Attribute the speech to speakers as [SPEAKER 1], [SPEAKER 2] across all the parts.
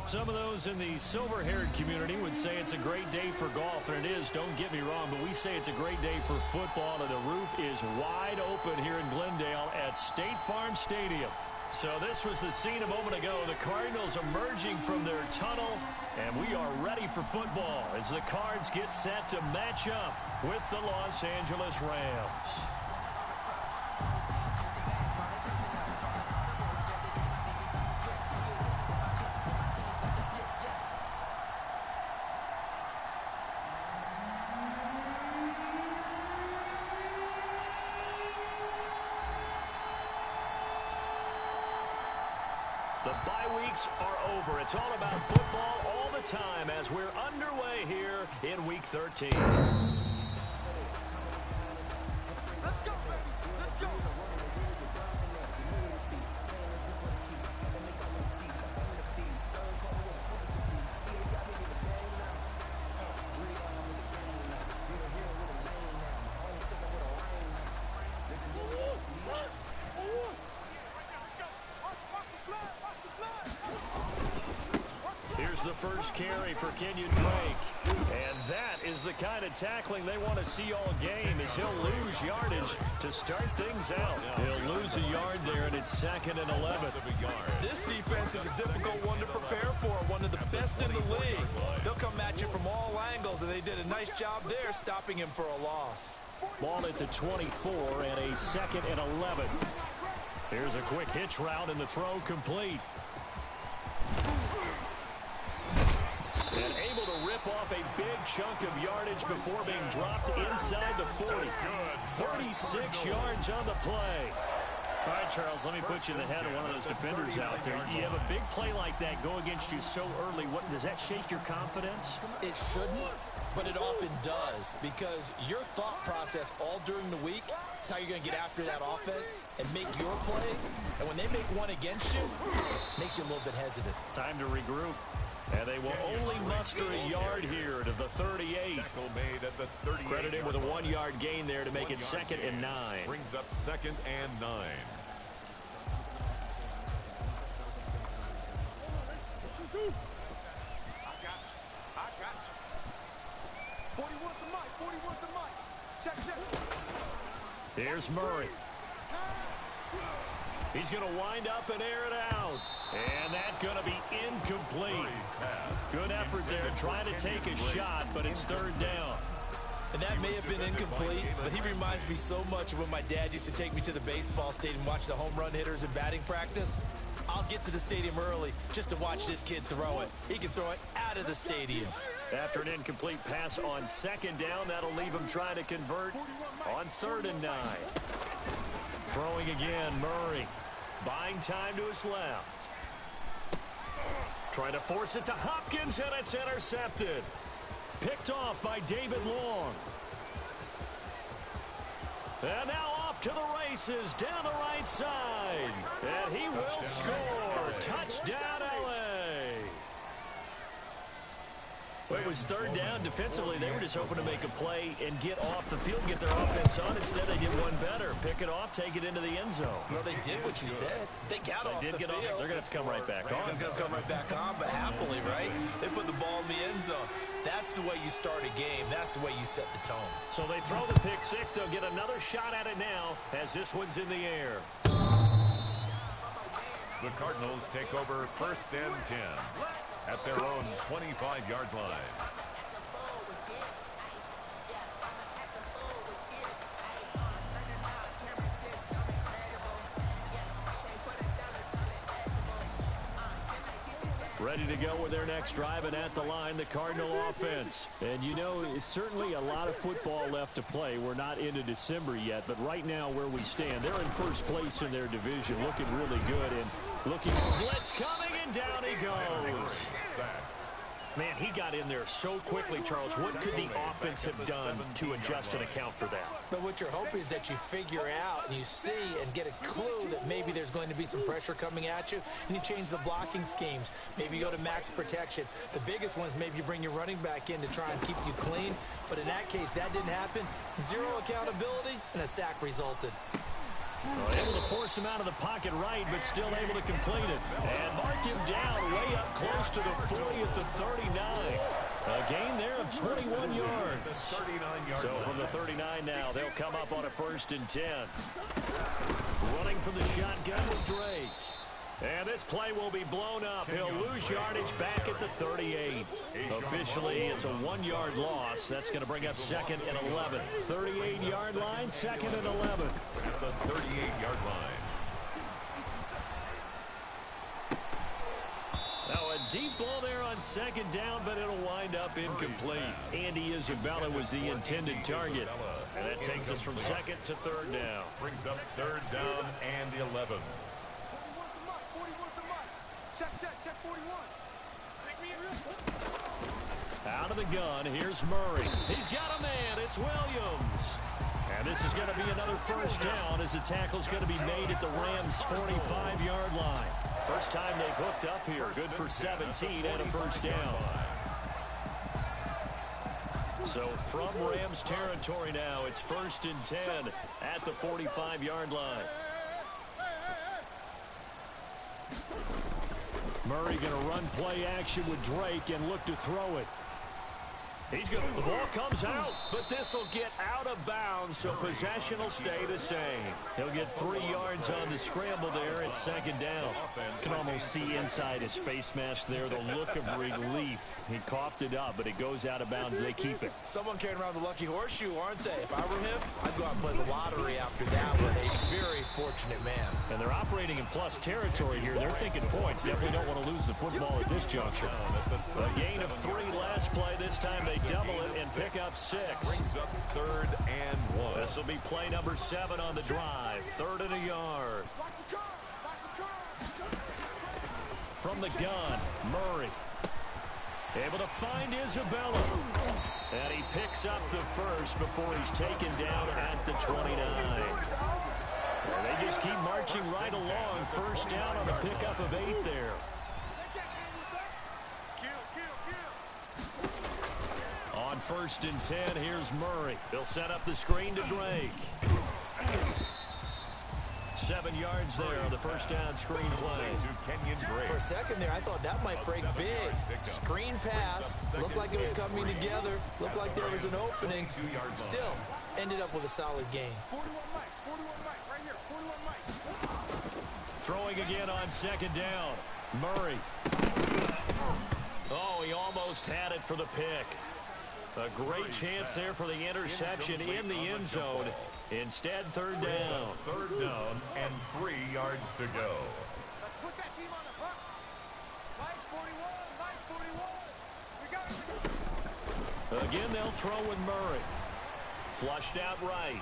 [SPEAKER 1] Some of those in the silver-haired community would say it's a great day for golf, and it is, don't get me wrong, but we say it's a great day for football, and the roof is wide open here in Glendale at State Farm Stadium. So this was the scene a moment ago. The Cardinals emerging from their tunnel, and we are ready for football as the Cards get set to match up with the Los Angeles Rams. The bye weeks are over. It's all about football all the time as we're underway here in Week 13.
[SPEAKER 2] Let's go, baby. Let's go.
[SPEAKER 1] Here's the first carry for Kenyon Drake. And that is the kind of tackling they want to see all game as he'll lose yardage to start things out. He'll lose a yard there, and it's 2nd and 11.
[SPEAKER 3] This defense is a difficult one to prepare for, one of the best in the league. They'll come at you from all angles, and they did a nice job there stopping him for a loss.
[SPEAKER 1] Ball at the 24 and a 2nd and 11. Here's a quick hitch route, and the throw complete. And able to rip off a big chunk of yardage before being dropped inside the 40. 36 yards on the play. All right, Charles, let me put you in the head of one of those defenders out there. You have a big play like that go against you so early. What, does that shake your confidence?
[SPEAKER 3] It shouldn't, but it often does, because your thought process all during the week is how you're going to get after that offense and make your plays. And when they make one against you, it makes you a little bit hesitant.
[SPEAKER 1] Time to regroup. And they will only muster a yard here to the 38.
[SPEAKER 4] Made at the 38.
[SPEAKER 1] Credited with a 1-yard gain there to make it 2nd and 9.
[SPEAKER 4] Brings up 2nd and 9.
[SPEAKER 2] I got you. 41's the mic. 41's the mic. Check.
[SPEAKER 1] Here's Murray. He's going to wind up and air it out. And that's going to be incomplete. Good effort there trying to take a shot, but it's 3rd down.
[SPEAKER 3] And that may have been incomplete, but he reminds me so much of when my dad used to take me to the baseball stadium and watch the home run hitters in batting practice. I'll get to the stadium early just to watch this kid throw it. He can throw it out of the stadium.
[SPEAKER 1] After an incomplete pass on 2nd down, that'll leave him trying to convert on 3rd and 9. Throwing again, Murray. Buying time to his left. Trying to force it to Hopkins, and it's intercepted. Picked off by David Long. And now off to the races down the right side. And he will score. Touchdown, L.A. Well, it was 3rd down. Defensively, they were just hoping to make a play and get off the field, get their offense on. Instead, they did one better. Pick it off, take it into the end zone.
[SPEAKER 3] Well, they did what you said. They got off the field.
[SPEAKER 1] They're going to have to come right back on.
[SPEAKER 3] They're going to come right back on, but happily, right? They put the ball in the end zone. That's the way you start a game. That's the way you set the tone.
[SPEAKER 1] So they throw the pick six. They'll get another shot at it now as this one's in the air.
[SPEAKER 4] The Cardinals take over 1st and 10 at their own 25-yard line.
[SPEAKER 1] Ready to go with their next drive, and at the line, the Cardinal offense. And you know, it's certainly a lot of football left to play. We're not into December yet, but right now where we stand, they're in first place in their division, looking really good, and looking blitz coming, and down he goes. Man, he got in there so quickly, Charles. What could the offense have done to adjust and account for that?
[SPEAKER 3] But what you're hoping is that you figure out and you see and get a clue that maybe there's going to be some pressure coming at you, and you change the blocking schemes. Maybe you go to max protection. The biggest one is maybe you bring your running back in to try and keep you clean. But in that case, that didn't happen. Zero accountability, and a sack resulted.
[SPEAKER 1] Able to force him out of the pocket right, but still able to complete it. And mark him down way up close to the 40 at the 39. A gain there of 21 yards. So from the 39 now, they'll come up on a 1st and 10. Running from the shotgun with Drake. And this play will be blown up. He'll lose yardage back at the 38. Officially, it's a 1-yard loss. That's going to bring up 2nd and 11. 38-yard line, 2nd and 11.
[SPEAKER 4] At the 38-yard line.
[SPEAKER 1] Now a deep ball there on 2nd down, but it'll wind up incomplete. Andy Isabella was the intended target. And that takes us from 2nd to 3rd down.
[SPEAKER 4] Brings up 3rd down and 11.
[SPEAKER 2] Check 41.
[SPEAKER 1] Out of the gun, here's Murray. He's got a man. It's Williams. And this is going to be another 1st down as the tackle's going to be made at the Rams' 45-yard line. First time they've hooked up here. Good for 17 and a 1st down. So from Rams territory now, it's 1st and 10 at the 45-yard line. Murray going to run play action with Drake and look to throw it. He's going to, the ball comes out, but this will get out of bounds, so possession will stay the same. He'll get 3 yards on the scramble there at 2nd down. Can almost see inside his face mask there the look of relief. He coughed it up, but it goes out of bounds. They keep it.
[SPEAKER 3] Someone carrying around the lucky horseshoe, aren't they? If I were him, I'd go out and play the lottery after that one. A very fortunate man.
[SPEAKER 1] And they're operating in plus territory here. They're thinking points. Definitely don't want to lose the football at this juncture. A gain of 3 last play. This time they double it and pick up 6.
[SPEAKER 4] Brings up 3rd and 1.
[SPEAKER 1] This will be play number 7 on the drive. 3rd and a yard. From the gun, Murray. Able to find Isabella. And he picks up the 1st before he's taken down at the 29. And they just keep marching right along. 1st down on the pickup of 8 there. On 1st and 10, here's Murray. He'll set up the screen to Drake. 7 yards there on the 1st down screen play.
[SPEAKER 3] For a second there, I thought that might break big. Screen pass. Looked like it was coming together. Looked like there was an opening. Still, ended up with a solid gain.
[SPEAKER 2] 41 Mike, 41 Mike, right here, 41 Mike.
[SPEAKER 1] Throwing again on 2nd down. Murray. Oh, he almost had it for the pick. A great chance there for the interception in the end zone. Instead, 3rd down.
[SPEAKER 4] 3rd down and 3 yards to go.
[SPEAKER 2] Let's put that team on the hunt. Mike 41, Mike 41. We got it.
[SPEAKER 1] Again, they'll throw with Murray. Flushed out right.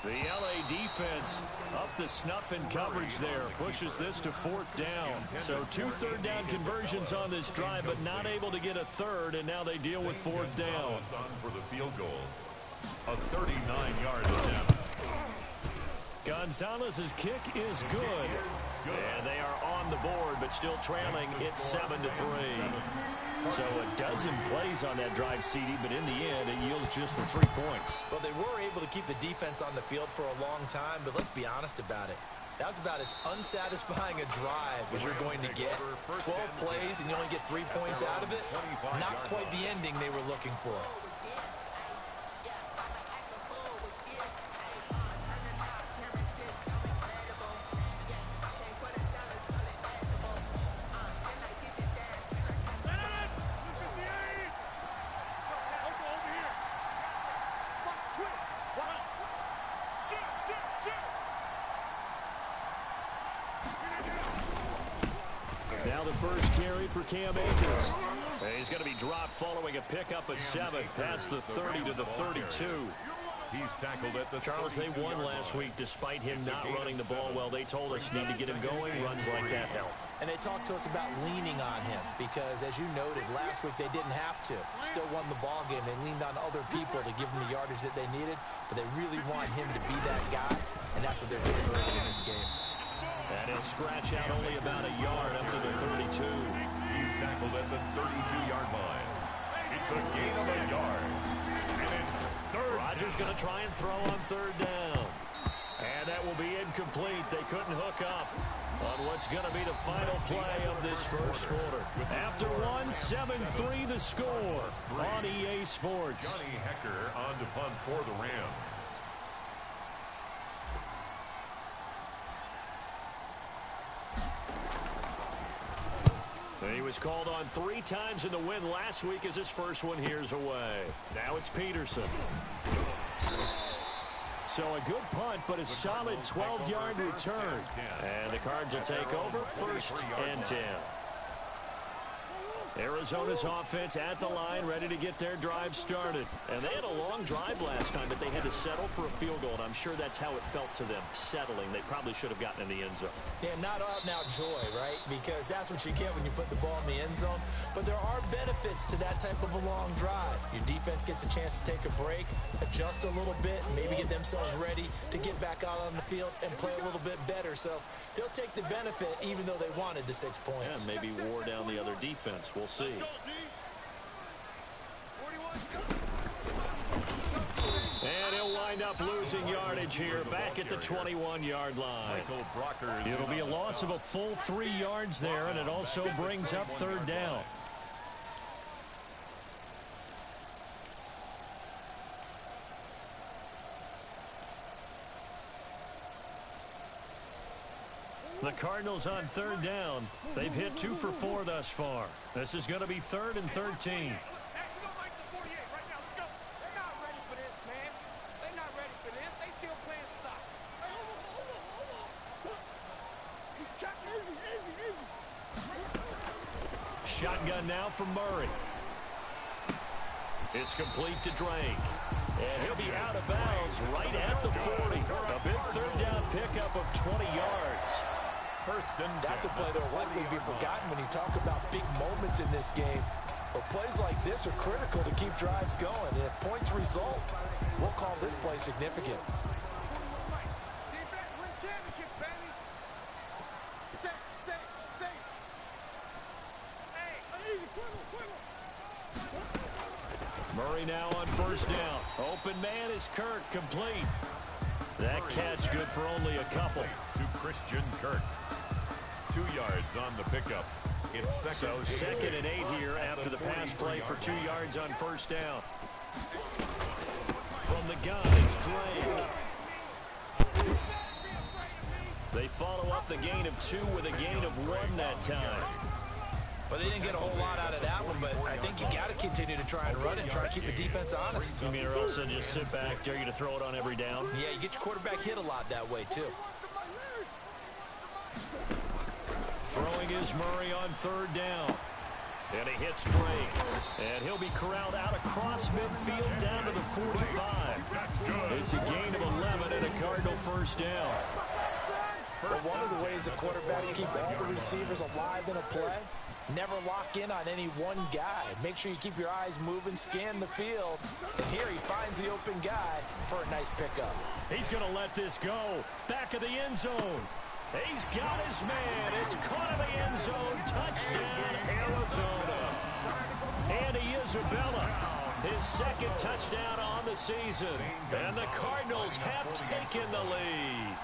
[SPEAKER 1] The LA defense up the snuff in coverage there. Pushes this to 4th down. So 2 3rd down conversions on this drive, but not able to get a 3rd, and now they deal with 4th down.
[SPEAKER 4] For the field goal. A 39-yard attempt.
[SPEAKER 1] Gonzalez's kick is good. And they are on the board, but still trailing. It's 7-3. So a dozen plays on that drive, CD, but in the end, it yields just the 3 points.
[SPEAKER 3] Well, they were able to keep the defense on the field for a long time, but let's be honest about it. That was about as unsatisfying a drive as you're going to get. 12 plays and you only get 3 points out of it. Not quite the ending they were looking for.
[SPEAKER 1] Now the first carry for Cam Akers. And he's going to be dropped following a pickup of 7 past the 30 to the 32.
[SPEAKER 4] He's tackled at the
[SPEAKER 1] Charles, they won last week despite him not running the ball well. They told us need to get him going. Runs like that help.
[SPEAKER 3] And they talked to us about leaning on him because, as you noted, last week they didn't have to. Still won the ball game. They leaned on other people to give them the yardage that they needed, but they really want him to be that guy, and that's what they're doing early in this game.
[SPEAKER 1] And he'll scratch out only about a yard up to the 32.
[SPEAKER 4] He's tackled at the 32-yard line. It's a gain of a yard. And it's 3rd.
[SPEAKER 1] Rodgers going to try and throw on 3rd down. that will be incomplete. They couldn't hook up on what's going to be the final play of this first quarter. After one, 7-3 the score on EA Sports.
[SPEAKER 4] Johnny Hecker on to punt for the Rams.
[SPEAKER 1] He was called on 3 times in the win last week as his first one here's away. Now it's Peterson. So a good punt, but a solid 12-yard return. And the Cards will take over 1st and 10. Arizona's offense at the line, ready to get their drive started. And they had a long drive last time, but they had to settle for a field goal, and I'm sure that's how it felt to them, settling. They probably should have gotten in the end zone.
[SPEAKER 3] Yeah, not out-and-out joy, right? Because that's what you get when you put the ball in the end zone. But there are benefits to that type of a long drive. Your defense gets a chance to take a break, adjust a little bit, maybe get themselves ready to get back out on the field and play a little bit better. So they'll take the benefit even though they wanted the 6 points.
[SPEAKER 1] Yeah, maybe wore down the other defense. We'll see. And he'll wind up losing yardage here back at the 21-yard line. It'll be a loss of a full 3 yards there, and it also brings up 3rd down. The Cardinals on 3rd down. They've hit 2 for 4 thus far. This is going to be 3rd and 13. Shotgun now from Murray. It's complete to Drake. And he'll be out of bounds right at the 40. A big 3rd down pickup of 20 yards.
[SPEAKER 3] That's a play that will likely be forgotten when you talk about big moments in this game. But plays like this are critical to keep drives going. And if points result, we'll call this play significant.
[SPEAKER 2] Defense wins championship, baby.
[SPEAKER 1] Murray now on 1st down. Open man is Kirk, complete. That catch good for only a couple.
[SPEAKER 4] To Christian Kirk. 2 yards on the pickup. It's second.
[SPEAKER 1] So 2nd and 8 here after the pass play for 2 yards on 1st down. From the gun, it's Drake. They follow up the gain of 2 with a gain of 1 that time.
[SPEAKER 3] But they didn't get a whole lot out of that one, but I think you got to continue to try and run it and try to keep the defense honest.
[SPEAKER 1] You mean or else just sit back, dare you to throw it on every down?
[SPEAKER 3] Yeah, you get your quarterback hit a lot that way, too.
[SPEAKER 1] Throwing is Murray on 3rd down. And he hits Drake. And he'll be corralled out across midfield down to the 45. It's a gain of 11 and a Cardinal 1st down.
[SPEAKER 3] Well, one of the ways that quarterbacks keep all the receivers alive in a play, never lock in on any one guy. Make sure you keep your eyes moving, scan the field. And here he finds the open guy for a nice pickup.
[SPEAKER 1] He's going to let this go. Back of the end zone. He's got his man. It's caught in the end zone. Touchdown, Arizona. Andy Isabella, his 2nd touchdown on the season. And the Cardinals have taken the lead.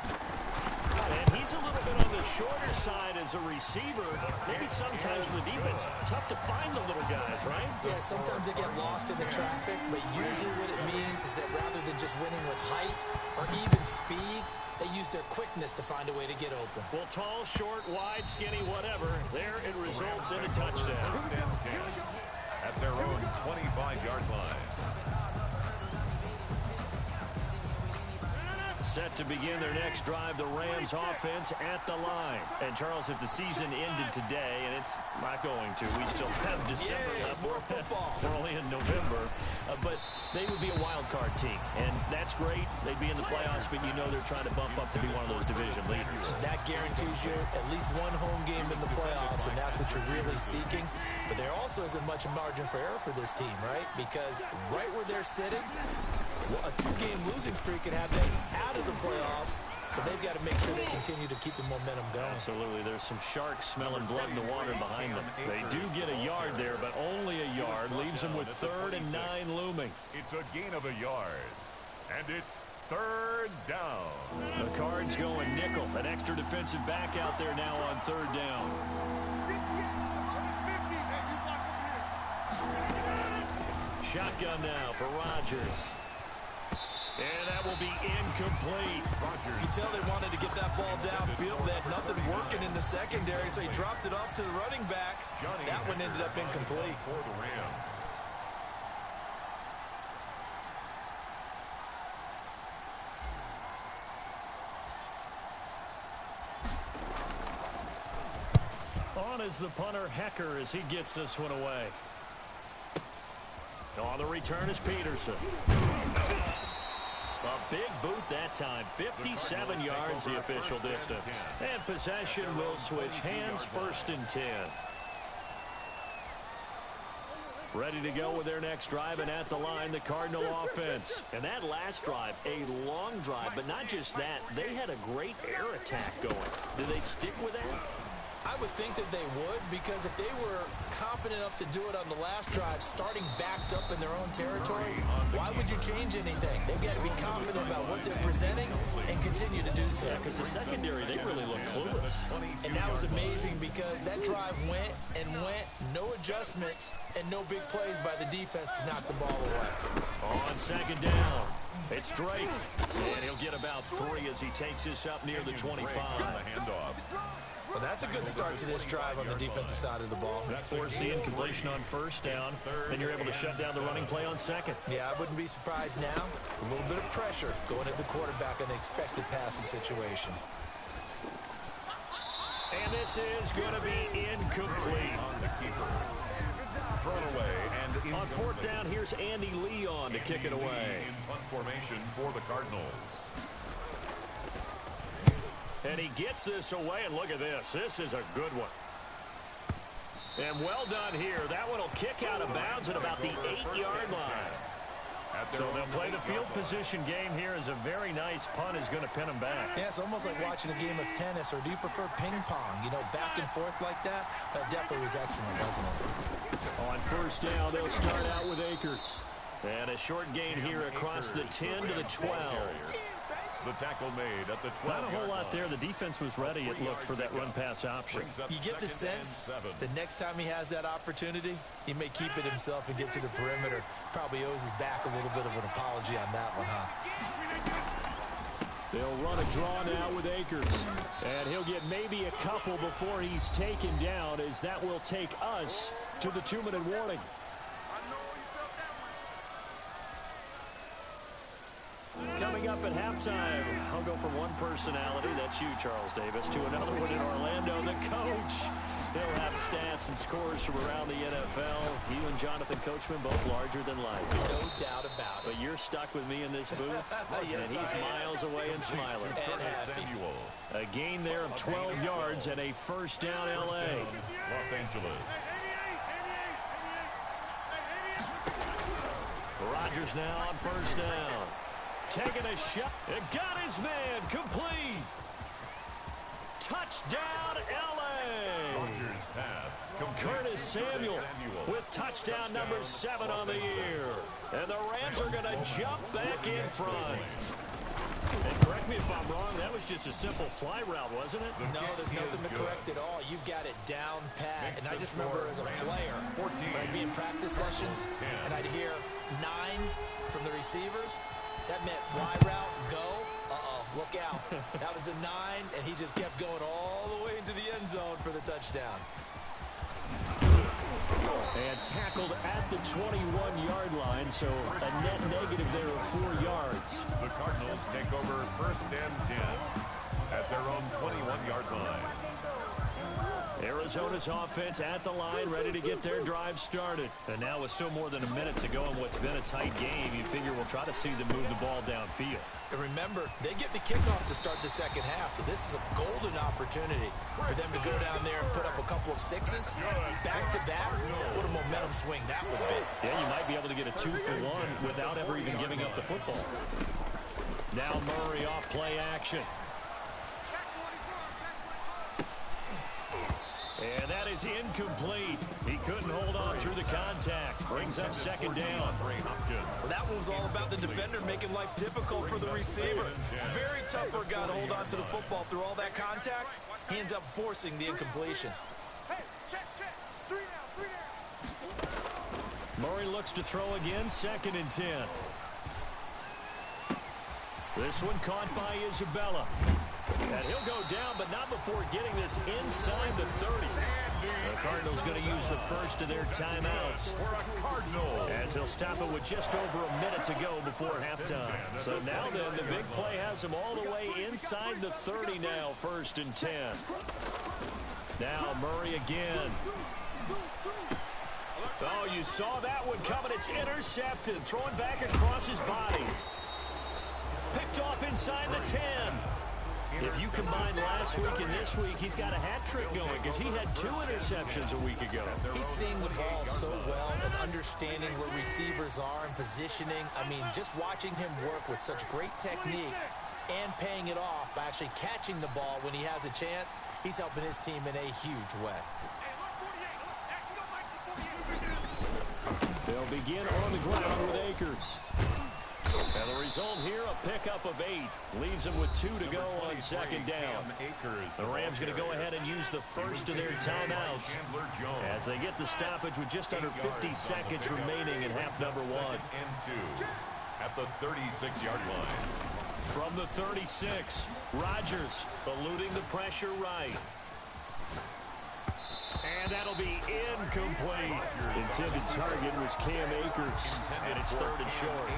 [SPEAKER 1] And he's a little bit on the shorter side as a receiver. Maybe sometimes for the defense, tough to find the little guys, right?
[SPEAKER 3] Yeah, sometimes they get lost in the traffic, but usually what it means is that rather than just winning with height or even speed, they use their quickness to find a way to get open.
[SPEAKER 1] Well, tall, short, wide, skinny, whatever, there it results in a touchdown.
[SPEAKER 4] At their own 25-yard line.
[SPEAKER 1] Set to begin their next drive, the Rams offense at the line. And, Charles, if the season ended today, and it's not going to, we still have December left.
[SPEAKER 3] More football.
[SPEAKER 1] We're only in November. But they would be a wild card team, and that's great. They'd be in the playoffs, but you know they're trying to bump up to be one of those division leaders.
[SPEAKER 3] That guarantees you at least one home game in the playoffs, and that's what you're really seeking. But there also isn't much margin for error for this team, right? Because right where they're sitting, well, a 2-game losing streak could have them out of the playoffs, so they've got to make sure they continue to keep the momentum going.
[SPEAKER 1] Absolutely. There's some sharks smelling blood in the water behind them. They do get a yard there, but only a yard. Leaves them with 3rd and 9 looming.
[SPEAKER 4] It's a gain of a yard. And it's third down.
[SPEAKER 1] The Cards going nickel. An extra defensive back out there now on third down. Shotgun now for Rodgers. And that will be incomplete.
[SPEAKER 3] You can tell they wanted to get that ball downfield. They had nothing working in the secondary, so he dropped it off to the running back. That one ended up incomplete.
[SPEAKER 4] For the Rams.
[SPEAKER 1] On is the punter, Hecker, as he gets this one away. On the return is Peterson. A big boot that time. 57 yards the official distance. And possession will switch hands, 1st and 10. Ready to go with their next drive, and at the line, the Cardinal offense. And that last drive, a long drive, but not just that. They had a great air attack going. Do they stick with that?
[SPEAKER 3] I would think that they would, because if they were confident enough to do it on the last drive, starting backed up in their own territory, why would you change anything? They've got to be confident about what they're presenting and continue to do so.
[SPEAKER 1] Yeah, because the secondary, they really look clueless.
[SPEAKER 3] And that was amazing because that drive went and went, no adjustments, and no big plays by the defense to knock the ball away.
[SPEAKER 1] On second down, it's Drake. And he'll get about 3 as he takes this up near the 25.
[SPEAKER 4] Handoff.
[SPEAKER 3] Well, that's a good start to this drive on the defensive side of the ball.
[SPEAKER 1] That forced the incompletion on first down, and you're able to shut down the running play on second.
[SPEAKER 3] Yeah, I wouldn't be surprised now. A little bit of pressure going at the quarterback in the expected passing situation.
[SPEAKER 1] And this is going to be incomplete.
[SPEAKER 4] On the keeper. Thrown away and incomplete.
[SPEAKER 1] On fourth down, here's Andy Lee on to kick it away.
[SPEAKER 4] In punt formation for the Cardinals.
[SPEAKER 1] And he gets this away, and look at this. This is a good one. And well done here. That one will kick out of bounds at about the 8-yard line. So they'll play the field position game here as a very nice punt is going to pin them back.
[SPEAKER 3] Yeah, it's almost like watching a game of tennis, or do you prefer ping pong? You know, back and forth like that? That definitely was excellent, wasn't it?
[SPEAKER 1] On first down, they'll start out with Akers. And a short gain here across the 10 to the 12.
[SPEAKER 4] The tackle made at the 12.
[SPEAKER 1] Not a whole lot there. The defense was ready, it looked, for that run-pass option.
[SPEAKER 3] You get the sense the next time he has that opportunity, he may keep it himself and get to the perimeter. Probably owes his back a little bit of an apology on that one, huh?
[SPEAKER 1] They'll run a draw now with Akers. And he'll get maybe a couple before he's taken down, as that will take us to the 2-minute warning. Coming up at halftime, I'll go from one personality, that's you, Charles Davis, to another one in Orlando, the coach. He'll have stats and scores from around the NFL. You and Jonathan Coachman, both larger than life.
[SPEAKER 3] No doubt about it.
[SPEAKER 1] But you're stuck with me in this booth,
[SPEAKER 3] Yes,
[SPEAKER 1] and he's miles away and smiling.
[SPEAKER 3] And happy.
[SPEAKER 1] A gain there of 12 yards and a first down L.A.
[SPEAKER 4] Los Angeles.
[SPEAKER 1] Rodgers now on first down. Taking a shot. It got his man. Complete. Touchdown, L.A.
[SPEAKER 4] Rodgers pass.
[SPEAKER 1] Curtis Samuel with touchdown number 7 on the year. And the Rams are going to jump back in front. And correct me if I'm wrong, that was just a simple fly route, wasn't it?
[SPEAKER 3] No, there's nothing to correct at all. You've got it down pat. And I just remember as a player, when I'd be in practice sessions, and I'd hear 9 from the receivers. That meant fly route, go. Uh-oh, look out. That was the 9, and he just kept going all the way into the end zone for the touchdown.
[SPEAKER 1] And tackled at the 21-yard line, so a net negative there of 4 yards.
[SPEAKER 4] The Cardinals take over first and 10 at their own 21-yard line.
[SPEAKER 1] Arizona's offense at the line, ready to get their drive started. And now with still more than a minute to go in what's been a tight game, you figure we'll try to see them move the ball downfield.
[SPEAKER 3] And remember, they get the kickoff to start the second half, so this is a golden opportunity for them to go down there and put up a couple of 6s back-to-back. What a momentum swing that would be.
[SPEAKER 1] Yeah, you might be able to get a 2-for-1 without ever even giving up the football. Now Murray off play action. And that is incomplete. He couldn't hold on through the contact. Brings up second down.
[SPEAKER 3] Well, that one was all about the defender making life difficult for the receiver. Very tough for a guy to hold on to the football through all that contact. He ends up forcing the incompletion.
[SPEAKER 2] Hey, check. 3 down.
[SPEAKER 1] Murray looks to throw again, 2nd and 10. This one caught by Isabella. And he'll go down, but not before getting this inside the 30. The Cardinals going to use the first of their timeouts, as they'll stop it with just over a minute to go before halftime. So now then, the big play has them all the way inside the 30 now, 1st and 10. Now Murray again. Oh, you saw that one coming. It's intercepted. Throwing back across his body. Picked off inside the 10. If you combine last week and this week, he's got a hat trick going because he had 2 interceptions a week ago.
[SPEAKER 3] He's seeing the ball so well and understanding where receivers are and positioning. I mean, just watching him work with such great technique and paying it off by actually catching the ball when he has a chance, he's helping his team in a huge way.
[SPEAKER 1] They'll begin on the ground with Akers. And the result here, a pickup of 8. Leaves them with 2 to go on 2nd down. The Rams going to go ahead and use the first of their timeouts as they get the stoppage with just under 50 seconds remaining in half number 1.
[SPEAKER 4] At the 36-yard line.
[SPEAKER 1] From the 36, Rodgers eluding the pressure right. And that'll be incomplete. Intended target was Cam Akers, and it's 3rd and short.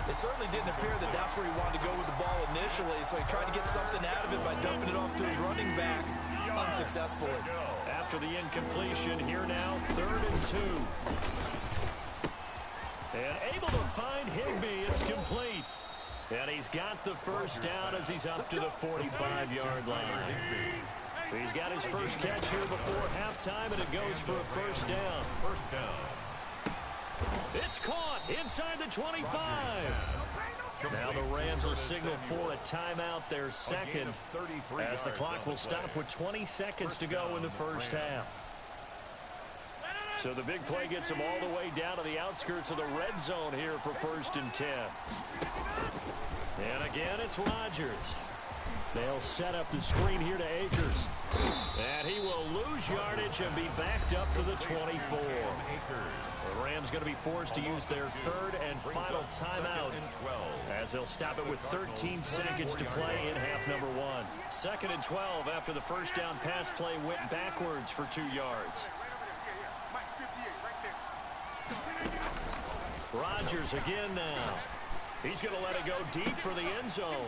[SPEAKER 3] It certainly didn't appear that that's where he wanted to go with the ball initially, so he tried to get something out of it by dumping it off to his running back unsuccessfully.
[SPEAKER 1] After the incompletion, here now, 3rd and 2. And able to find Higbee. It's complete. And he's got the first down as he's up to the 45-yard line. He's got his first catch here before halftime, and it goes for a first down.
[SPEAKER 4] First down.
[SPEAKER 1] It's caught inside the 25. Now the Rams will signal for a timeout, their second, as the clock will stop with 20 seconds to go in the first half. So the big play gets them all the way down to the outskirts of the red zone here for 1st and 10. And again, it's Rodgers. They'll set up the screen here to Akers. And he will lose yardage and be backed up to the 24. The Rams going to be forced to use their 3rd and final timeout, as they'll stop it with 13 seconds to play in half number 1. 2nd and 12 after the first down pass play went backwards for 2 yards. Rodgers again now. He's going to let it go deep for the end zone.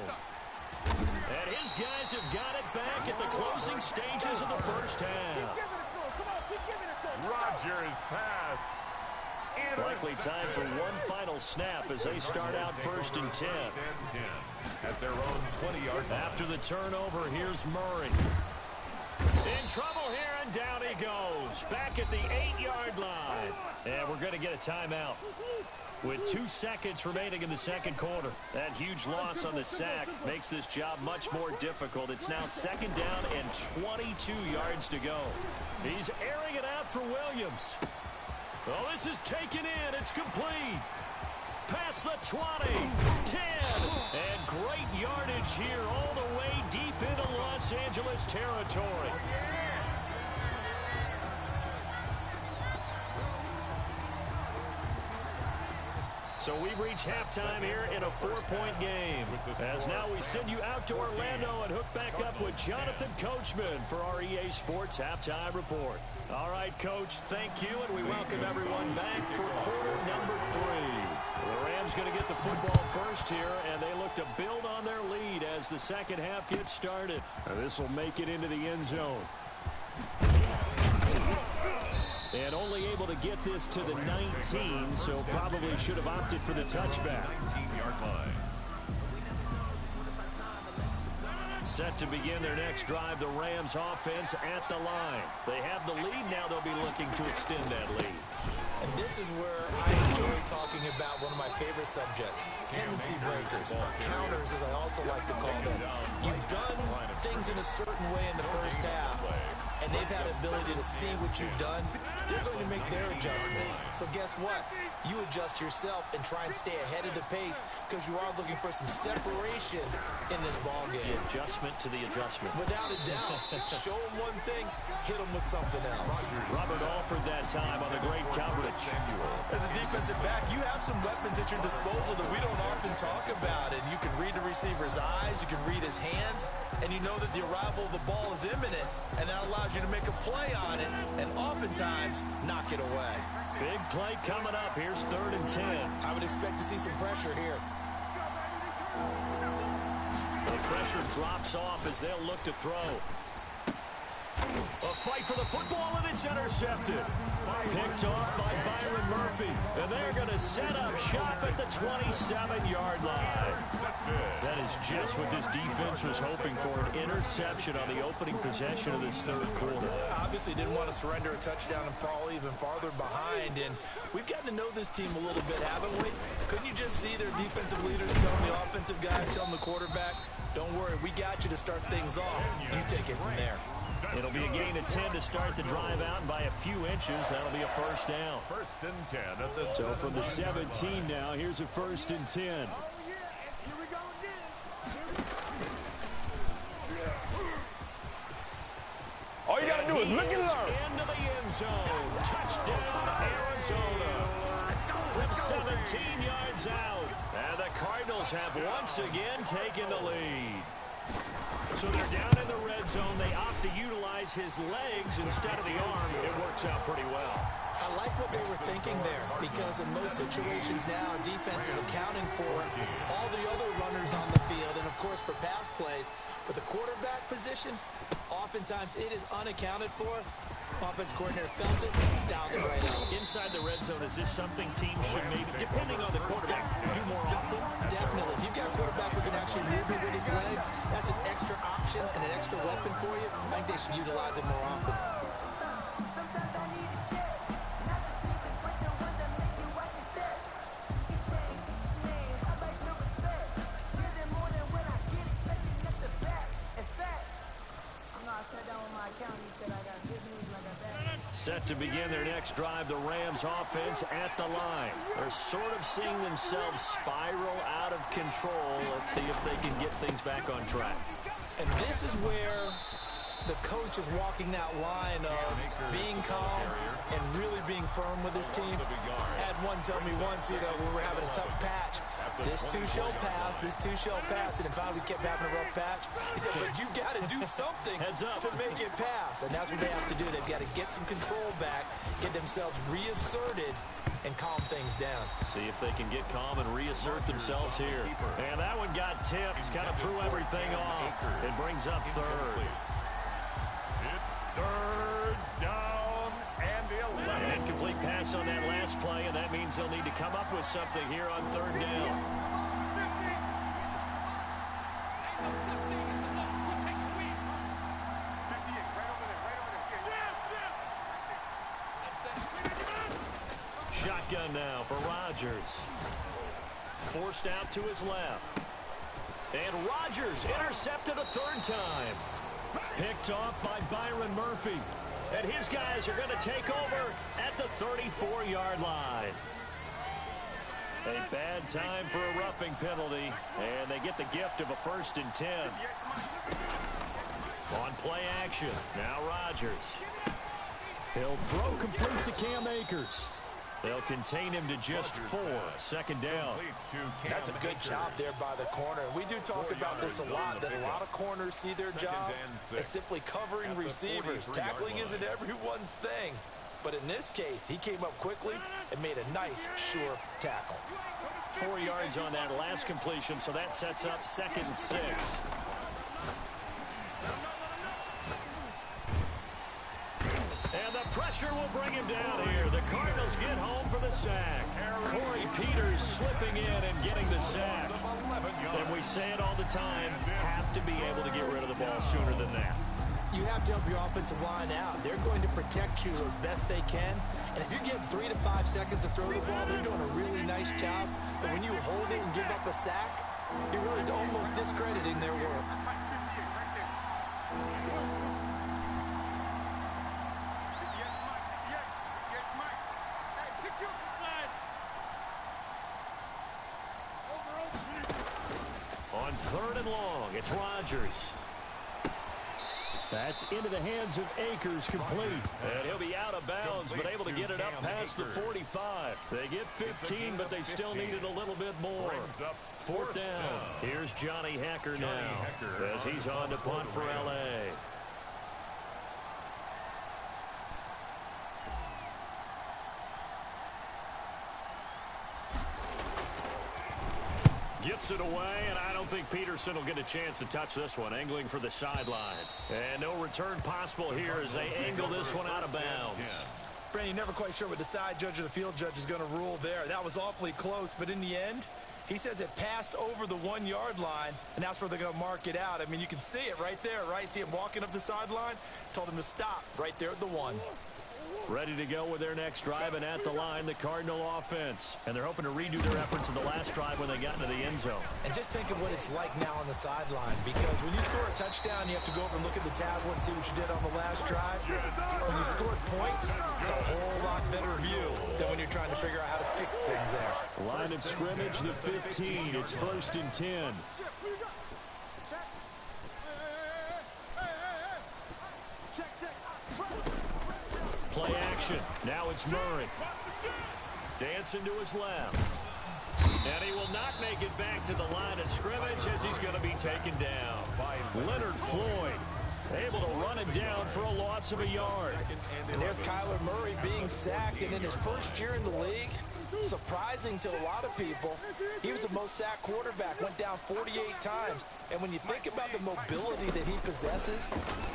[SPEAKER 1] And his guys have got it back at the closing stages of the first half.
[SPEAKER 4] Rodgers pass.
[SPEAKER 1] Likely time for one final snap as they start out 1st and 10.
[SPEAKER 4] At their own 20-yard line.
[SPEAKER 1] After the turnover, here's Murray. In trouble here, and down he goes. Back at the 8-yard line. And we're going to get a timeout with 2 seconds remaining in the second quarter. That huge loss on the sack makes this job much more difficult. It's now 2nd down and 22 yards to go. He's airing it out for Williams. Well, this is taken in. It's complete. Past the 20, 10, and great yardage here all the way deep into Los Angeles territory. So we've reached halftime here in a 4-point game. As now we send you out to Orlando and hook back up with Jonathan Coachman for our EA Sports Halftime Report. All right, Coach, thank you, and we welcome everyone back for quarter number 3. The Rams going to get the football first here, and they look to build on their lead as the second half gets started. This will make it into the end zone. And only able to get this to the 19, so probably should have opted for the touchback.
[SPEAKER 4] 19-yard line.
[SPEAKER 1] Set to begin their next drive, the Rams offense at the line. They have the lead, now they'll be looking to extend that lead.
[SPEAKER 3] And this is where I enjoy talking about one of my favorite subjects, tendency breakers, counters as I also like to call them. You've done things in a certain way in the first half. and they've had the ability to see what you've done, they're going to make their adjustments. So guess what? You adjust yourself and try and stay ahead of the pace because you are looking for some separation in this ball game.
[SPEAKER 1] The adjustment to the adjustment.
[SPEAKER 3] Without a doubt. Show them one thing, hit them with something else.
[SPEAKER 1] Robert Alford that time on the great coverage.
[SPEAKER 3] As a defensive back, you have some weapons at your disposal that we don't often talk about. And you can read the receiver's eyes, you can read his hands, and you know that the arrival of the ball is imminent, and that allows you to make a play on it and oftentimes knock it away.
[SPEAKER 1] Big play coming up. Here's 3rd and 10.
[SPEAKER 3] I would expect to see some pressure here.
[SPEAKER 1] The pressure drops off as they'll look to throw. A fight for the football, and it's intercepted. Picked off by Byron Murphy. And they're going to set up shop at the 27-yard line. That is just what this defense was hoping for, an interception on the opening possession of this 3rd quarter.
[SPEAKER 3] Obviously didn't want to surrender a touchdown and fall even farther behind. And we've gotten to know this team a little bit, haven't we? Couldn't you just see their defensive leaders telling the offensive guys, telling the quarterback, don't worry, we got you to start things off. You take it from there.
[SPEAKER 1] It'll be a gain of 10 to start the drive out, and by a few inches, that'll be a 1st down.
[SPEAKER 4] 1st and 10 at the
[SPEAKER 1] So from the 17 now, here's a 1st and 10.
[SPEAKER 2] Oh, yeah, here we go again.
[SPEAKER 5] All you got to do is look and learn.
[SPEAKER 1] Into the end zone. Touchdown, Arizona. From 17 yards out. And the Cardinals have once again taken the lead. So they're down in the red zone. They opt to utilize his legs instead of the arm. It works out pretty well.
[SPEAKER 3] I like what they were thinking there because in most situations now, defense is accounting for all the other runners on the field and, of course, for pass plays. But the quarterback position, oftentimes it is unaccounted for. Offense coordinator felt it, dialed it right out.
[SPEAKER 1] Inside the red zone, is this something teams should maybe, depending on the quarterback, do more often?
[SPEAKER 3] Definitely. If you've got a quarterback who can actually move it with his legs, that's an extra option and an extra weapon for you. I think they should utilize it more often.
[SPEAKER 1] Set to begin their next drive, the Rams offense at the line. They're sort of seeing themselves spiral out of control. Let's see if they can get things back on track.
[SPEAKER 3] And this is where the coach is walking that line of being calm and really being firm with his team. Had one tell me once, when we were having a tough patch, this too shall pass, this too shall pass, and if we kept having a rough patch, he said, but you got to do something to make it pass, and that's what they have to do. They've got to get some control back, get themselves reasserted, and calm things down.
[SPEAKER 1] See if they can get calm and reassert themselves here. And that one got tipped, kind of threw everything off. It brings up 3rd.
[SPEAKER 4] It's 3rd down and 11.
[SPEAKER 1] Incomplete pass on that last play, and that means they'll need to come up with something here on 3rd down. Shotgun now for Rodgers. Forced out to his left. And Rodgers intercepted a 3rd time. Picked off by Byron Murphy. And his guys are going to take over at the 34-yard line. A bad time for a roughing penalty. And they get the gift of a 1st and 10. On play action. Now Rodgers. He'll throw complete to Cam Akers. They'll contain him to just 4. 2nd down.
[SPEAKER 3] That's a good job there by the corner. We do talk about this a lot, that a lot of corners see their job as simply covering receivers. Tackling isn't everyone's thing. But in this case, he came up quickly and made a nice, sure tackle.
[SPEAKER 1] 4 yards on that last completion, so that sets up 2nd and 6. And the pressure will bring him down here. The Cardinals get home for the sack. Corey Peters slipping in and getting the sack. And we say it all the time, have to be able to get rid of the ball sooner than that.
[SPEAKER 3] You have to help your offensive line out. They're going to protect you as best they can. And if you give 3 to 5 seconds to throw the ball, they're doing a really nice job. But when you hold it and give up a sack, you're really almost discrediting their work.
[SPEAKER 1] 3rd and long. It's Rodgers. That's into the hands of Akers, complete. And he'll be out of bounds, but able to get it up past the 45. They get 15, but they still needed a little bit more. 4th down. Here's Johnny Hekker now as he's on to punt for L.A. Gets it away, and I don't think Peterson will get a chance to touch this one. Angling for the sideline. And no return possible here as they angle this one out of bounds.
[SPEAKER 3] Brandon, you're never quite sure what the side judge or the field judge is going to rule there. That was awfully close, but in the end, he says it passed over the 1-yard line, and that's where they're going to mark it out. I mean, you can see it right there, right? See him walking up the sideline? Told him to stop right there at the 1.
[SPEAKER 1] Ready to go with their next drive, and at the line, the Cardinal offense. And they're hoping to redo their efforts in the last drive when they got into the end zone.
[SPEAKER 3] And just think of what it's like now on the sideline, because when you score a touchdown, you have to go over and look at the tablet and see what you did on the last drive. When you scored points, it's a whole lot better view than when you're trying to figure out how to fix things there.
[SPEAKER 1] Line of scrimmage, the 15. It's 1st and 10. Play action. Now it's Murray. Dancing to his left. And he will not make it back to the line of scrimmage as he's going to be taken down by Leonard Floyd. Able to run it down for a loss of a yard.
[SPEAKER 3] And there's Kyler Murray being sacked. And in his first year in the league, surprising to a lot of people, he was the most sacked quarterback, went down 48 times. And when you think about the mobility that he possesses,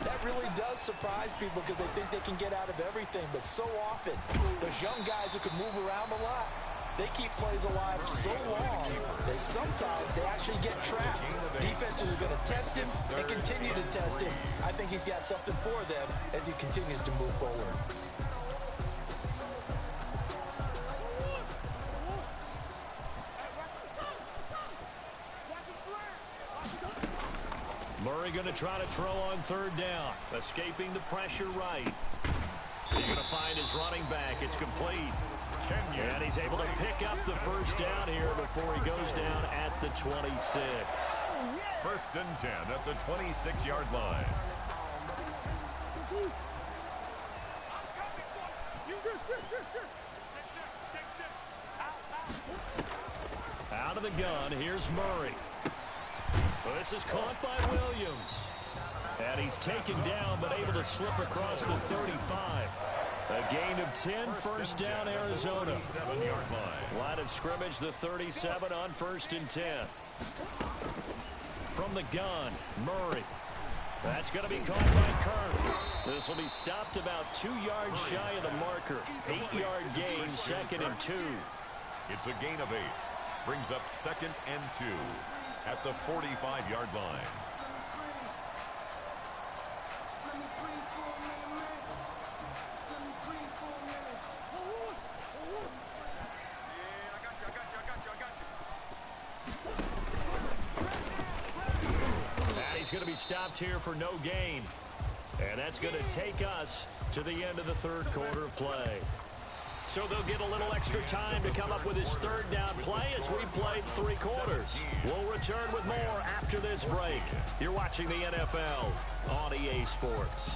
[SPEAKER 3] that really does surprise people because they think they can get out of everything. But so often, those young guys who can move around a lot, they keep plays alive so long that sometimes they actually get trapped. Defenses are going to test him and continue to test him. I think he's got something for them as he continues to move forward.
[SPEAKER 1] Murray going to try to throw on 3rd down. Escaping the pressure right. He's going to find his running back. It's complete. And he's able to pick up the 1st down here before he goes down at the 26.
[SPEAKER 4] 1st and 10 at the 26-yard line.
[SPEAKER 1] Out of the gun, here's Murray. This is caught by Williams. And he's taken down, but able to slip across the 35. A gain of 10, 1st down, Arizona.
[SPEAKER 4] 7-yard line.
[SPEAKER 1] Line of scrimmage, the 37 on 1st and 10. From the gun, Murray. That's going to be caught by Kirk. This will be stopped about 2 yards shy of the marker. 8-yard gain, 2nd and 2.
[SPEAKER 4] It's a gain of 8. Brings up 2nd and 2 at the 45-yard line.
[SPEAKER 1] Going to be stopped here for no gain. And that's going to take us to the end of the 3rd quarter of play. So they'll get a little extra time to come up with his 3rd down play as we played 3 quarters. We'll return with more after this break. You're watching the NFL on EA Sports.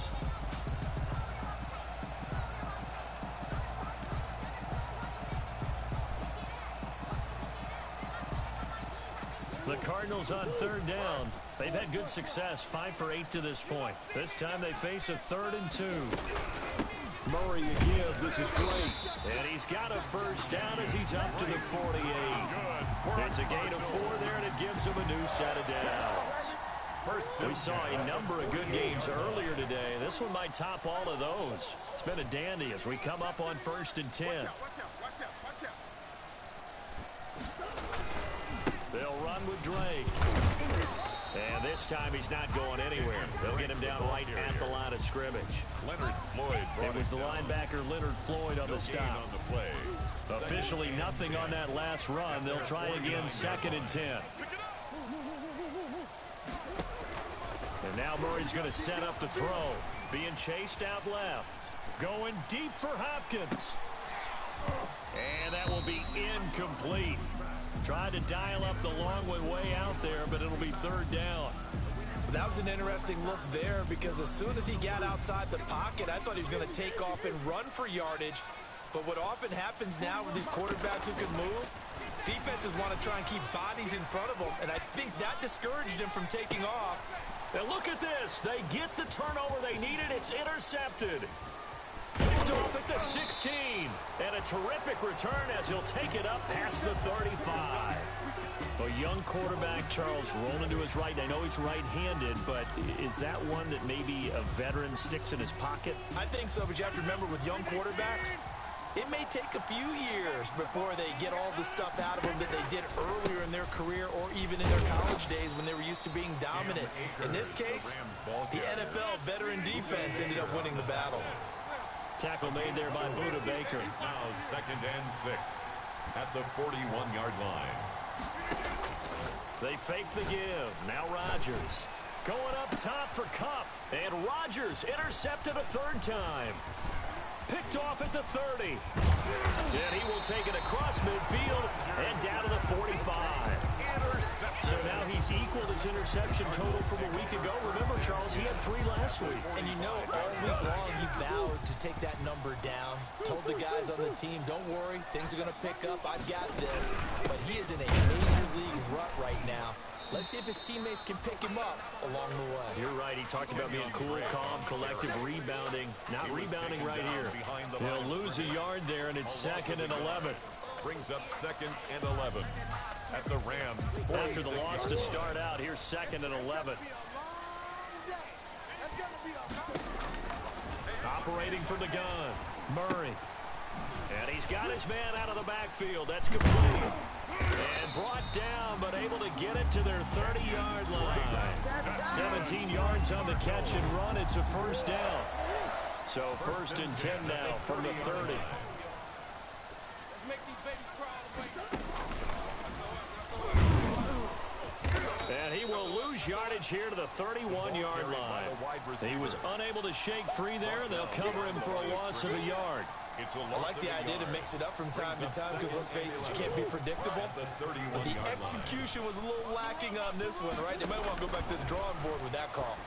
[SPEAKER 1] The Cardinals on 3rd down. They've had good success, 5 for 8 to this point. This time they face a 3rd and 2. Murray a give. This is Drake. And he's got a 1st down as he's up to the 48. It's a gain of 4 there, and it gives him a new set of downs. We saw a number of good games earlier today. This one might top all of those. It's been a dandy as we come up on 1st and 10. They'll run with Drake. And this time he's not going anywhere. They'll get him down right at the line of scrimmage.
[SPEAKER 4] Leonard Floyd.
[SPEAKER 1] It was the linebacker Leonard Floyd on the stop. Officially nothing on that last run. They'll try again, 2nd and 10. And now Murray's going to set up the throw. Being chased out left. Going deep for Hopkins. And that will be incomplete. Tried to dial up the long way out there, but it'll be third down.
[SPEAKER 3] That was an interesting look there because as soon as he got outside the pocket, I thought he was going to take off and run for yardage. But what often happens now with these quarterbacks who can move, defenses want to try and keep bodies in front of them, and I think that discouraged him from taking off.
[SPEAKER 1] And look at this. They get the turnover they needed. It's intercepted. Picked off at the 16. And a terrific return as he'll take it up past the 35. A young quarterback, Charles, rolling to his right. I know he's right-handed, but is that one that maybe a veteran sticks in his pocket?
[SPEAKER 3] I think so, but you have to remember with young quarterbacks, it may take a few years before they get all the stuff out of them that they did earlier in their career or even in their college days when they were used to being dominant. In this case, the NFL veteran defense ended up winning the battle.
[SPEAKER 1] Tackle made there by Buda Baker.
[SPEAKER 4] Now 2nd and 6 at the 41-yard line.
[SPEAKER 1] They fake the give. Now Rodgers going up top for Kupp. And Rodgers intercepted a third time. Picked off at the 30. And he will take it across midfield and down to the 45. So now he's equaled his interception total from a week ago. Remember, Charles, he had 3 last week.
[SPEAKER 3] And you know, all week long he vowed to take that number down. Told the guys on the team, don't worry, things are going to pick up. I've got this. But he is in a major league rut right now. Let's see if his teammates can pick him up along the way.
[SPEAKER 1] You're right. He talked about being cool, calm, collective, rebounding. Not rebounding right here. He'll lose a yard there, and it's 2nd and 11.
[SPEAKER 4] Brings up 2nd and 11 at the Rams.
[SPEAKER 1] After the loss to start out, here's 2nd and 11. Operating from the gun, Murray. And he's got his man out of the backfield. That's complete. And brought down, but able to get it to their 30-yard line. 17 yards on the catch and run. It's a first down. So 1st and 10 now from the 30. And he will lose yardage here to the 31-yard line. He was unable to shake free there, and they'll cover him for a loss of a yard.
[SPEAKER 3] I like the idea to mix it up from time to time because, let's face it, you can't be predictable. But the execution was a little lacking on this one, right? They might want to go back to the drawing board with that call.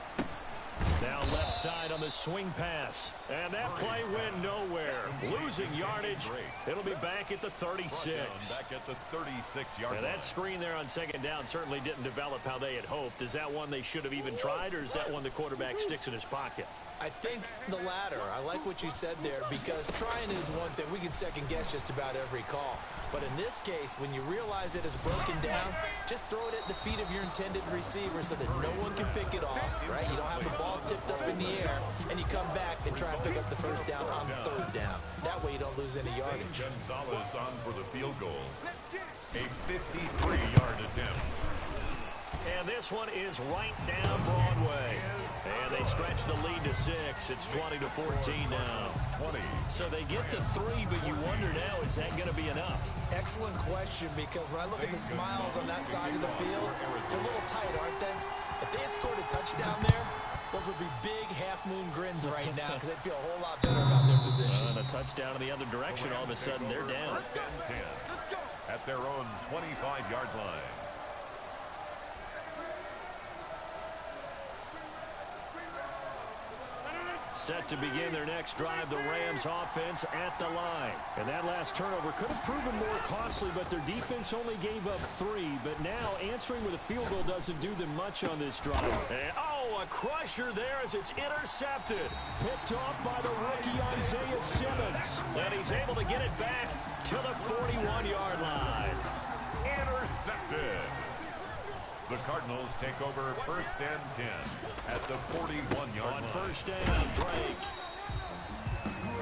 [SPEAKER 1] Now left side on the swing pass. And that play went nowhere. Losing yardage. It'll be back at the 36.
[SPEAKER 4] Back at the 36-yard line.
[SPEAKER 1] That screen there on 2nd down certainly didn't develop how they had hoped. Is that one they should have even tried, or is that one the quarterback sticks in his pocket?
[SPEAKER 3] I think the latter. I like what you said there because trying is one thing. We can second guess just about every call. But in this case, when you realize it is broken down, just throw it at the feet of your intended receiver so that no one can pick it off, right? You don't have the ball tipped up in the air, and you come back and try and pick up the first down on 3rd down. That way you don't lose any yardage.
[SPEAKER 4] Gonzalez on for the field goal. A 53-yard attempt.
[SPEAKER 1] And this one is right down Broadway. And they stretch the lead to 6. It's 20-14 now.
[SPEAKER 4] 20.
[SPEAKER 1] So they get the 3, but you wonder now, is that going to be enough?
[SPEAKER 3] Excellent question, because when I look at the smiles on that side of the field, they're a little tight, aren't they? If they had scored a touchdown there, those would be big half-moon grins right now because they'd feel a whole lot better about their position.
[SPEAKER 1] And a touchdown in the other direction, all of a sudden they're down.
[SPEAKER 4] 10 at their own 25-yard line.
[SPEAKER 1] Set to begin their next drive, the Rams offense at the line. And that last turnover could have proven more costly, but their defense only gave up 3. But now answering with a field goal doesn't do them much on this drive. And, a crusher there as it's intercepted. Picked off by the rookie Isaiah Simmons. And he's able to get it back to the 41-yard line.
[SPEAKER 4] Intercepted. The Cardinals take over 1st and 10 at the 41-yard line.
[SPEAKER 1] On 1st down, Drake.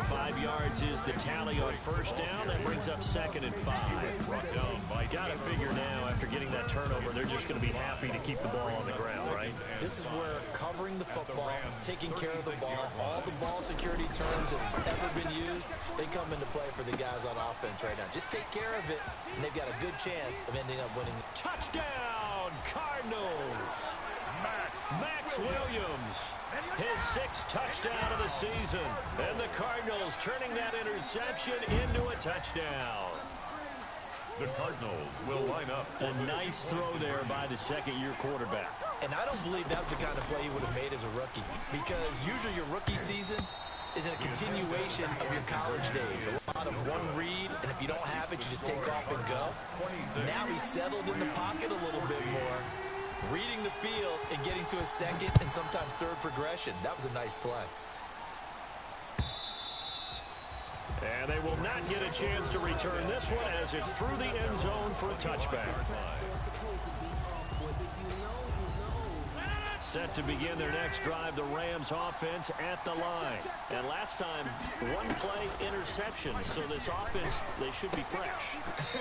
[SPEAKER 1] 5 yards is the tally on 1st down. That brings up 2nd and 5.
[SPEAKER 4] Brought down by
[SPEAKER 1] Got to figure now, after getting that turnover, they're just going to be happy to keep the ball on the ground, right?
[SPEAKER 3] This is where covering the football, taking care of the ball, all the ball security terms that have ever been used, they come into play for the guys on offense right now. Just take care of it, and they've got a good chance of ending up winning.
[SPEAKER 1] Touchdown, Cardinals! Max Williams, his 6th touchdown of the season. And the Cardinals turning that interception into a touchdown.
[SPEAKER 4] The Cardinals will line up.
[SPEAKER 1] A nice throw there by the second-year quarterback.
[SPEAKER 3] And I don't believe that was the kind of play he would have made as a rookie, because usually your rookie season is a continuation of your college days. A lot of one read, and if you don't have it, you just take off and go. Now he's settled in the pocket a little bit more, reading the field and getting to a second and sometimes third progression. That was a nice play.
[SPEAKER 1] And they will not get a chance to return this one as it's through the end zone for a touchback. Set to begin their next drive, the Rams offense at the line. And last time, one play interception. So this offense, they should be fresh.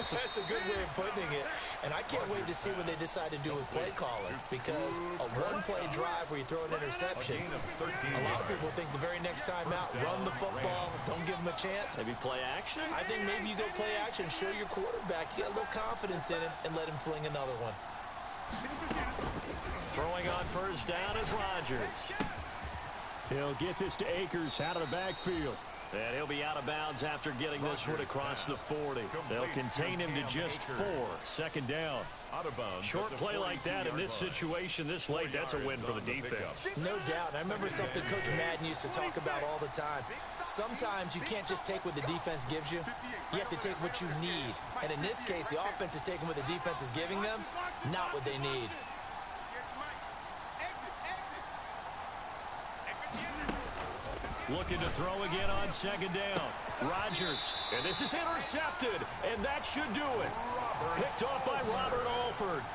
[SPEAKER 3] That's a good way of putting it. And I can't wait to see what they decide to do with play calling, because a one-play drive where you throw an interception, a lot of people think the very next time out, run the football, don't give them a chance.
[SPEAKER 1] Maybe play action?
[SPEAKER 3] I think maybe you go play action, show your quarterback, you get a little confidence in him, and let him fling another one.
[SPEAKER 1] Throwing on first down is Rodgers. He'll get this to Akers out of the backfield. And he'll be out of bounds after getting this one across the 40. They'll contain him to just 4. Second down.
[SPEAKER 4] Out of bounds.
[SPEAKER 1] Short play like that in this situation this late, that's a win for the defense.
[SPEAKER 3] No doubt. I remember something Coach Madden used to talk about all the time. Sometimes you can't just take what the defense gives you. You have to take what you need. And in this case, the offense is taking what the defense is giving them, not what they need.
[SPEAKER 1] Looking to throw again on second down. Rodgers. And this is intercepted. And that should do it. Picked off by Robert Alford.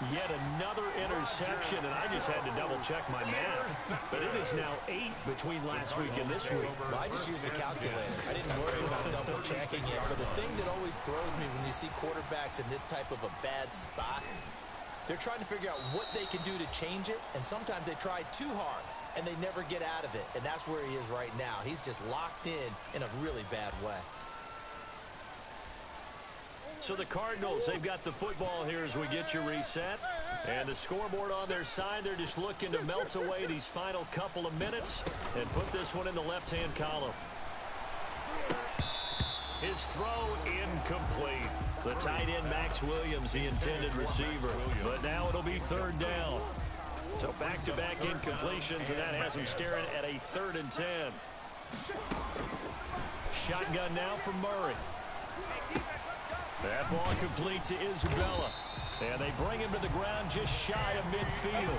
[SPEAKER 1] Yet another interception. And I just had to double-check my math. But it is now 8 between last week and this week.
[SPEAKER 3] Well, I just used a calculator. I didn't worry about double-checking it. But the thing that always throws me when you see quarterbacks in this type of a bad spot, they're trying to figure out what they can do to change it. And sometimes they try too hard, and they never get out of it. And that's where he is right now. He's just locked in a really bad way.
[SPEAKER 1] So the Cardinals, they've got the football here as we get you reset. And the scoreboard on their side, they're just looking to melt away these final couple of minutes and put this one in the left-hand column. His throw incomplete. The tight end, Max Williams, the intended receiver. But now it'll be third down. So back-to-back incompletions, and that has him staring at a 3rd and 10. Shotgun now for Murray. That ball complete to Isabella. And they bring him to the ground just shy of midfield.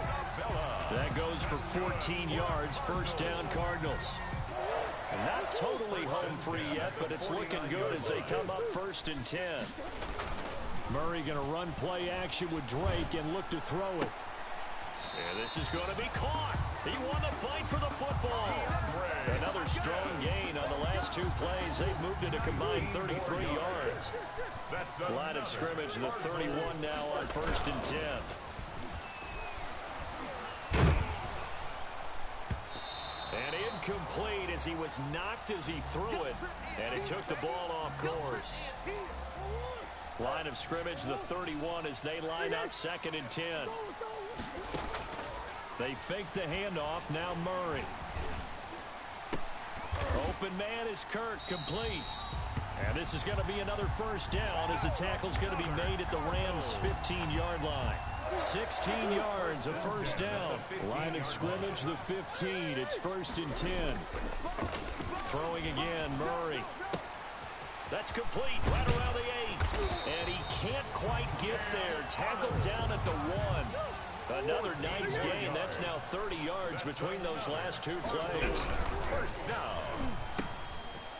[SPEAKER 1] That goes for 14 yards. First down, Cardinals. Not totally home free yet, but it's looking good as they come up 1st and 10. Murray going to run play action with Drake and look to throw it. And this is going to be caught. He won the fight for the football. Another strong gain on the last 2 plays. They've moved it a combined 33 yards. Line of scrimmage, the 31 now on 1st and 10. And incomplete as he was knocked as he threw it. And it took the ball off course. Line of scrimmage, the 31 as they line up 2nd and 10. They fake the handoff. Now Murray. Open man is Kirk, complete. And this is going to be another first down as the tackle's going to be made at the Rams' 15-yard line. 16 yards, a first down. Line of scrimmage, the 15. It's 1st and 10. Throwing again, Murray. That's complete right around the 8. And he can't quite get there. Tackled down at the 1. Another nice gain. That's now 30 yards between those last 2 plays.
[SPEAKER 4] First down.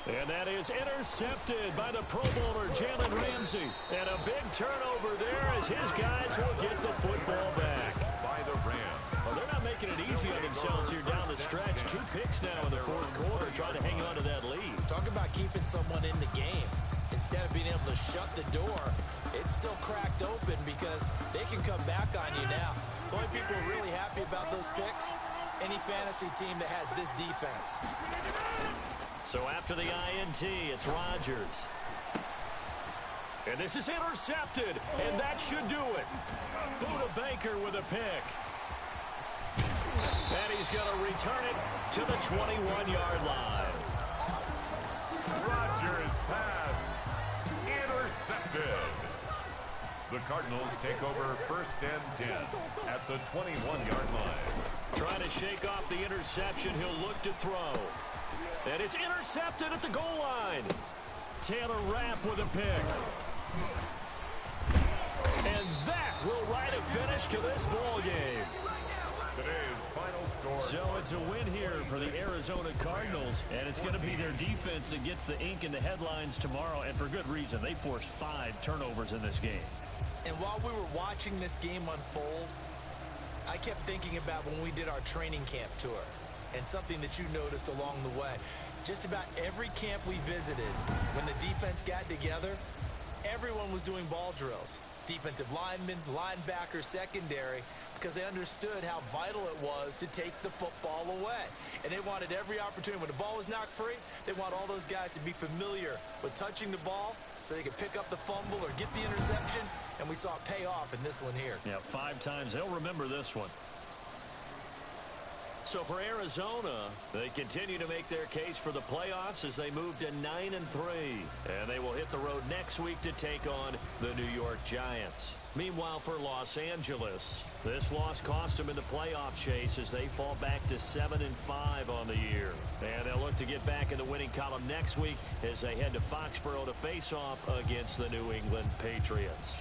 [SPEAKER 1] And that is intercepted by the Pro Bowler, Jalen Ramsey. And a big turnover there as his guys will get the football back.
[SPEAKER 4] By the Rams.
[SPEAKER 1] Well, they're not making it easy on themselves here down the stretch. 2 picks now in the 4th quarter, trying to hang on to that lead.
[SPEAKER 3] Talk about keeping someone in the game. Instead of being able to shut the door, it's still cracked open because they can come back on you now. The only people really happy about those picks, any fantasy team that has this defense.
[SPEAKER 1] So after the INT, it's Rodgers. And this is intercepted, and that should do it. Buda Baker with a pick. And he's going to return it to the 21-yard line.
[SPEAKER 4] Rodgers pass intercepted. The Cardinals take over first and 10 at the 21-yard line.
[SPEAKER 1] Trying to shake off the interception. He'll look to throw. And it's intercepted at the goal line. Taylor Rapp with a pick. And that will write a finish to this ball game.
[SPEAKER 4] Today's final score.
[SPEAKER 1] So it's a win here for the Arizona Cardinals, and it's going to be their defense that gets the ink in the headlines tomorrow, and for good reason. They forced 5 turnovers in this game.
[SPEAKER 3] And while we were watching this game unfold, I kept thinking about when we did our training camp tour, and something that you noticed along the way. Just about every camp we visited, when the defense got together, everyone was doing ball drills. Defensive linemen, linebackers, secondary, because they understood how vital it was to take the football away. And they wanted every opportunity. When the ball was knocked free, they want all those guys to be familiar with touching the ball so they could pick up the fumble or get the interception. And we saw it pay off in this one here.
[SPEAKER 1] Yeah, 5 times. They'll remember this one. So for Arizona, they continue to make their case for the playoffs as they move to 9-3. And they will hit the road next week to take on the New York Giants. Meanwhile, for Los Angeles, this loss cost them in the playoff chase as they fall back to 7-5 on the year. And they'll look to get back in the winning column next week as they head to Foxborough to face off against the New England Patriots.